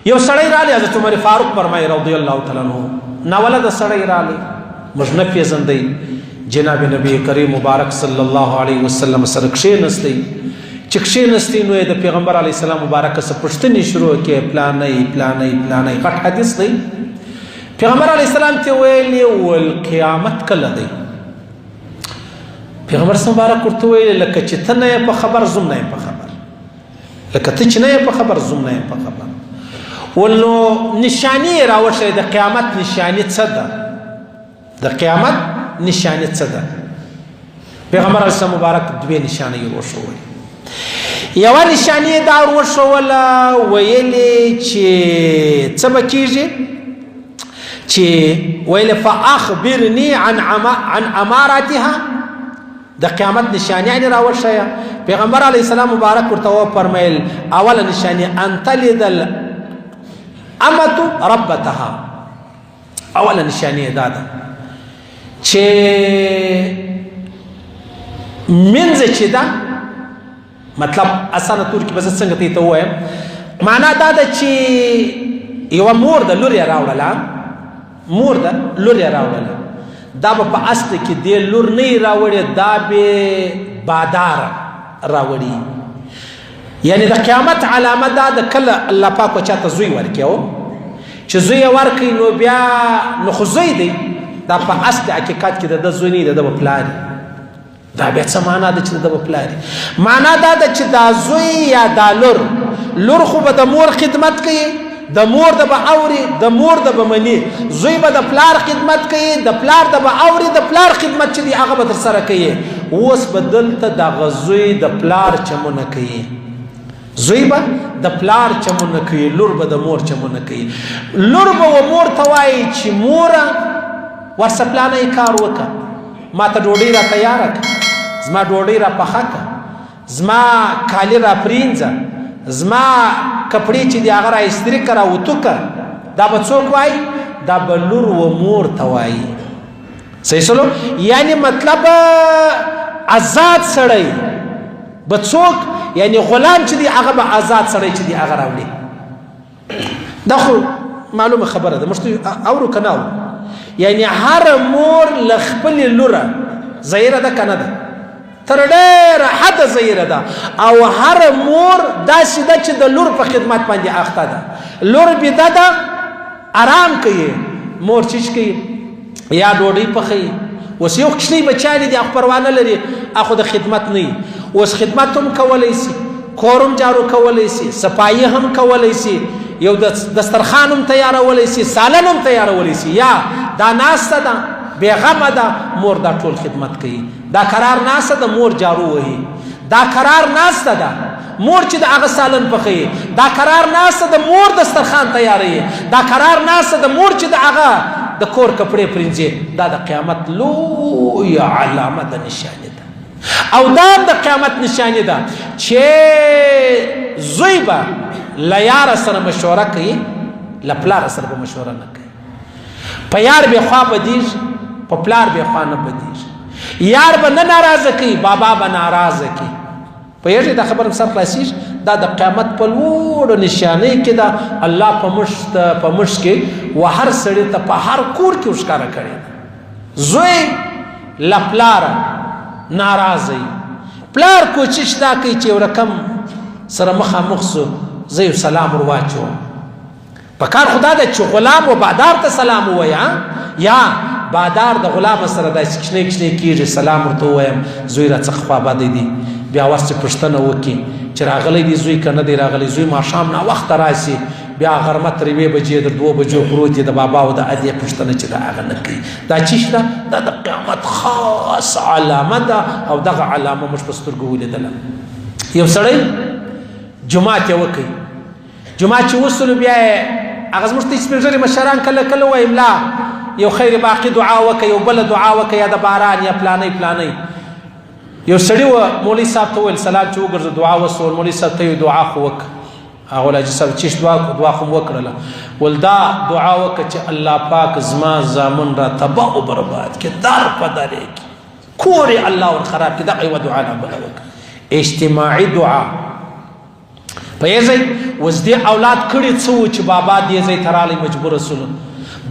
یو سړی رالی حضرت عمر فاروق فرمایي رضی الله تعالی عنہ ناولده سړی رالی موږ نه پیژندی جناب نبی کریم مبارک صلی الله علیه وسلم سره کښېنستی چې کښېنستی نو یې د پیغمبر علیه السلام مبارکه څه پوښتنې شروع کړې پلانی غټ حدیث دی پیغمبر علیه السلام ته ویلې ول قیامت کله دی پیغمبر مبارک ورته ویلې لکه چې ته نه یې په خبر زم نه یې په خبر لکه ته چې نه یې په خبر زم نه یې په خبر ولنو نشانی راوښیي د قیامت نشانی څه ده د قیامت نشانی څه ده پیغمبر علیه السلام مبارک دوې نشانې وروښولې یوه نشانې دا وروښوله ویلې چې څه به کېږي چې ویلې فاخبرني عن اماراتها د قیامت نشانی یعنې راوښیه پیغمبر علیه السلام مبارک ورته وفرمیل اوله نشانې ان تلد الامة ربتها اوله نشانې دا ده چې منځ چې ده مطلب اسانه تور کې به زه څنګه ته ووایم معنا دا ده چې یوه مور ده لور یې راوړله مور ده لور یې راوړله دا به په اصل کې دې لور نه یې راوړې دا به بادار راوړي یعنی د قیامت علامه دا ده کله الله پاک و چاته زوی ورکړي چې زوی یې ورکړي نو بیا نو خو زوی دی دا په اصل حقیقت کې د ده زوی نه د ده به پلار دا بیا څه معنا ده چې د ده به پلار معنا دا ده چې دا زوی یا دا لور خو به د مور خدمت کوي د مور د به اوري د مور د به مني زوی به د پلار خدمت کوي د پلار د به اوري د پلار خدمت چې دی هغه به ترسره کوي اوس به دلته دغه زوی د پلار چمونه کوي زوی به د پلار چمونه کوي لور به د مور چمونه کوي لور به و مور ته وایي چې موره ورسه پلانه کار وکړه ما ته ډوډۍ را تیاره کړه زما ډوډۍ را پخه کړه زما کالي را پرینځه زما کپړې چې دی هغه را استري کړه راوتو کړه دا به څوک وایي دا به لور و مور ته وایي صحیح سلو یعنی مطلب آزاد سړی به څوک یعنی غلام چې دی هغه به آزاد سړی چې دی هغه راوړي دا خو معلومه خبره ده موږ اورو که نه اورو یعنی هر مور له خپلې لوره زیره ده که نه ده تر ډېره حده زیره ده او هر مور داسې ده چې د لور په خدمت باندې اخته ده لور بیده ده آرام کوي مور چیش کوي یا ډوډۍ پخوي اوس یو کوچنی بچیان دي هغه پروا نه لري هغه د خدمت نه اوس خدمت هم کولی شي کور هم جارو کولی شي صفایي هم کولی شي یو دسترخوان هم تیارولی شي سالن هم تیارولی شي یا دا ناسته ده بېغمه ده مور دا ټول خدمت کوي دا قرار ناسته ده مور جارو وهي دا قرار ناسته ده مور چې د هغه سالن پخوي دا قرار ناسته ده مور دسترخوان تیاروي دا قرار ناسته ده مور چې د هغه د کور کپړې پرینځي دا د قیامت لویه علامه ده نشانه ده او دا د قیامت نشانه ده چې زوی به له یاره سره مشوره کوي له پلار سره به مشوره نه کوي په یار بې خوا بدیږي په پلار بې خوا نه بدیږي یار به نه ناراضه کوي بابا به ناراضه کوي پوهېږئ دا خبره سر خلاصېږي دا د قیامت په لوړو نشانۍ کې ده الله په مشت کې و هر سړي ته په هر کور کې ښکاره کړې زوی له پلاره ناراضه پلار کوشش دا کوي چې یو رقم سره مخامخ سو زه یو سلام ور واچوم په کار خدا ده چې غلام و بادار ته سلام ووایه یا بادار د غلام سره داسې کښنی کښنی کېږي سلام ورته ووایم زوی را څخه خوابدی دی بیا وس چې پوښتنه وکړي چې راغلی دی زوی که نه دی راغلی زوی ماښام ناوخته راسي بیا غرمه تر 2 بجې تر 2 بجو پروت دی د بابا او د ادې پوښتنه چې د هغه نه کوي دا چی شته دا د قیامت خاص علامه ده او دغه علامه موږ په سترګو ولیدله یو سړی جومات یې وکړي جومات چې وصلو بیا یې هغه زموږ ته سپین ږیري مشران کله کله وایي ملا یو خیر باقي دعا وکړه یو بله دعا وکړه یا د باران یا پلانۍ یو سړي و مولوي صاحب ته وویل سلام چې وګرځه دعا وسول مولوي صاحب ته یو دعا خو وکړه هغه ویل حاجي صاحب چیش دعا خو مو وکړله ول دا دعا وکړه چې الله پاک زما زامن را تباه و برباد کړي در په درې کړي کور یې الله ور خراب کړي دغه یوه دعا نه بله وکړه اجتماعي دعا پوهېږئ اوس دې اولاد کړي څه و چې بابا دې ځای ته رالی مجبوره سولو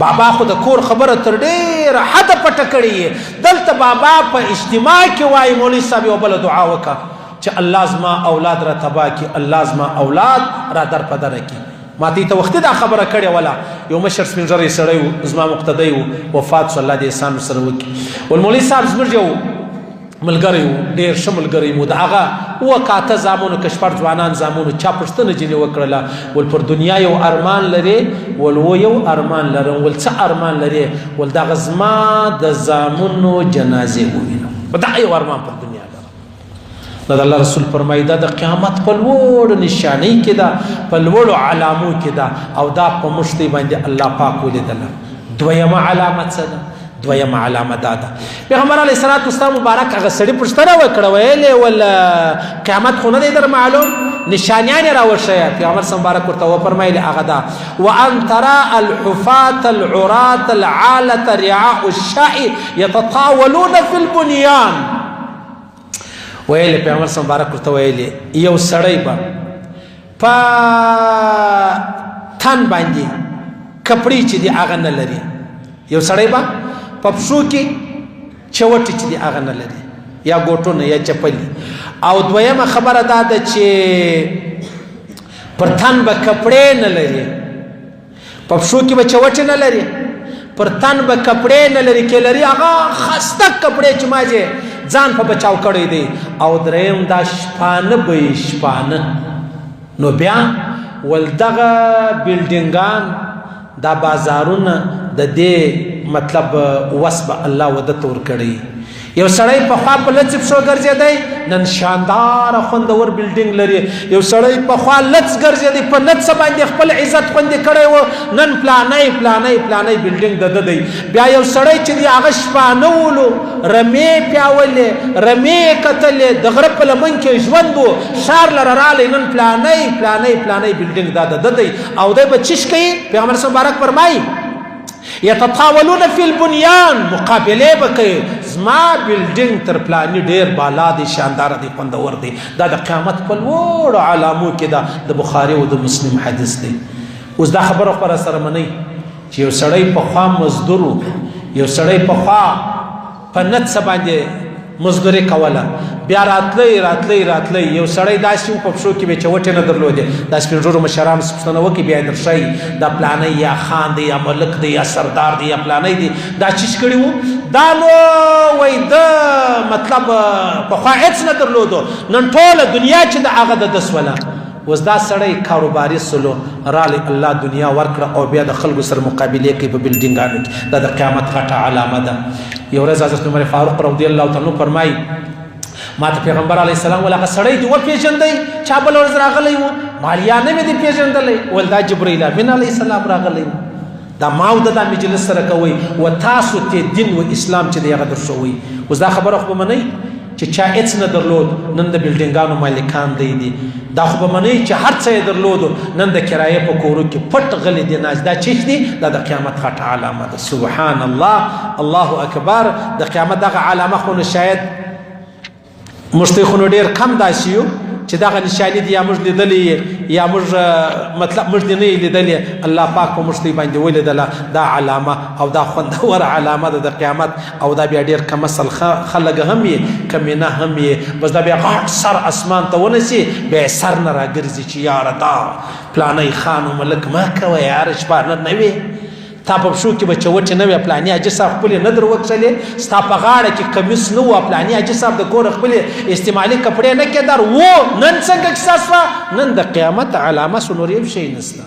بابا خو د کور خبره تر ډېره حده پټه کړې یې دلته بابا په اجتماع کې وایي مولوي صاحب یو بله دعا وکړه چې الله زما اولاد را تباه کړي الله زما اولاد را در په دره کړي ما ته وختي دا خبره کړې وله یو مشر سپین ږیری سړی و زما مقتدی و وفات شو الله دې احسان ورسره وکړي والمولوي صاحب زموږ یو ملګری و ډېر ښه ملګری و د هغه اووه که زامنو که شپږ ځوانان زامنو چا پوښتنه ځینې وکړله ول پر دنیا یو ارمان لرې ول و یو ارمان لرم ول څه ارمان لرې ول دغه زما د زامنو جنازې ووینم دغه یو ارمان پر دنیا لرم نو د الله رسول فرمایي دا د قیامت په لوړو نشانۍ کې ده په لوړو علامو کې ده او دا په موږ باندې الله پاک ولیدله دویمه علامه څه ده دویمه علامه دا ده پیغمبر علیه الصلاة والسلام مبارک هغه سړي پوښتنه وکړه ویلې ول قیامت خو نه دی در معلوم نشانیان یې راوښیه پیغمبر صلی مبارک ورته وفرمایلې هغه ده وان ترى الحفاة العراة العالة رعاء الشاء يتطاولون في البنيان ویلې پیغمبر صلی مبارک ورته ویلې یو سړی به په تن باندې کپړې چې دي هغه نه لري یو سړی به په پښو کې چوټې چې دي هغه نه لري یا ګوټونه یا چپلي او دویمه خبره دا ده چې پر تن به کپړې نه لري په پښو کې به چوټې نه لري پر تن به کپړې نه لري کې لري هغه خسته کپړې چې ماجه ځان په بچاو کړی دی او دریم دا شپانه به شپانه نو بیا ول دغه بلډینګان دا بازارونه د دې مطلب وسب الله ودته ورکړي یو سړی په خوا په لڅ پښو ګرځېدی نن شاندار خوندور بلډینګ لري یو سړی په خوا لڅ ګرځېدی په لڅ باندې خپل عزت خوندې کړی و نن پلانی بلډینګ د ده دی بیا یو سړی چې دی هغه شپانه ولو رمې پیاولې رمې کتلې د غره په لمن کې ژوند و ښار لره رالی نن پلانی بلډینګ دا د ده دی او دی به چیش کوي پیغمبر صلی مبارک فرمایي یتطاولون فی البنیان مقابله بکوي زما بلډینګ تر پلانی ډیر بالا دی شاندار دی خوندور دی دا د قیامت په لوړو علامو کې ده د بخاري او د مسلم حدیث دی اوس دا خبره خو سره منئ چې یو سړی په خوا مزدور یو سړی په خوا په نڅ باندې مزدوري کوله بیا راتلی یو سړی داسې په پښو کې به چوټې نه درلودې دا سپین ږیرو مشران پوښتنه وکړي بیا یې درښایي دا پلانی یا خان دی یا ملک دی یا سردار دی یا پلانی دی دا چیز کړي وو دا نو وایي د مطلب پخوا هېڅ نه درلودو نن ټوله دنیا چې د هغه د ده سوله اوس دا سړی کاروباري سلو رالی الله دنیا ورکړه او بیا د خلکو سره مقابلې کوي په بلډینګانو کې دا د قیامت غټه علامه ده یو ورځ حضرت عمر فاروق رضی الله تعالی فرمایي ما ته پیغمبر علیه السلام ول هغه سړی دې وپېژندی چا بل ورځ راغلی و مالیا نه مې دې پېژندلی ول دا جبرائیل امین علیه السلام راغلی دا ما او دا مجلس سره کوي و تاسو ته دین و اسلام چې دی هغه درښوي اوس دا خبره خو به منئ چې چا هېڅ نه درلود نن د بلډینګانو مالکان دی دا خو به منئ چې هر څه یې درلودو نن د کرایې په کورو کې پټ غلی دی ناست دا چیش دی دا د قیامت غټه علامه ده سبحان الله الله اکبر د قیامت دغه علامه خو نو شاید موږ ته خو نو ډېر کم داسې یو چې دغه نشاني دي یا موږ لیدلې یا موږ مطلب موږ دې نه یې لیدلې الله پاک په موږ ته باندې ولیدله دا علامه او دا خوندوره علامه ده د قیامت او دا بیا ډېر کم اصل خلک هم یې کمینه هم یې بس دا بیا غټ سر اسمان ته ونسي بیا یې سر نه راګرځي چې یاره دا پلانی خان و ملک مه کوه یاره شپانه نه وې تا په پښو کې به چوټې نه وې پلاني حاجي صاحب خپلې نه در وکښلې ستا په غاړه کې کمیس نه و پلاني حاجي صاحب د کور خپلې استعمالي کپړې نه کېدار و نن څنګه کیسه شوه نن د قیامت علامه سو نور یو شی نسته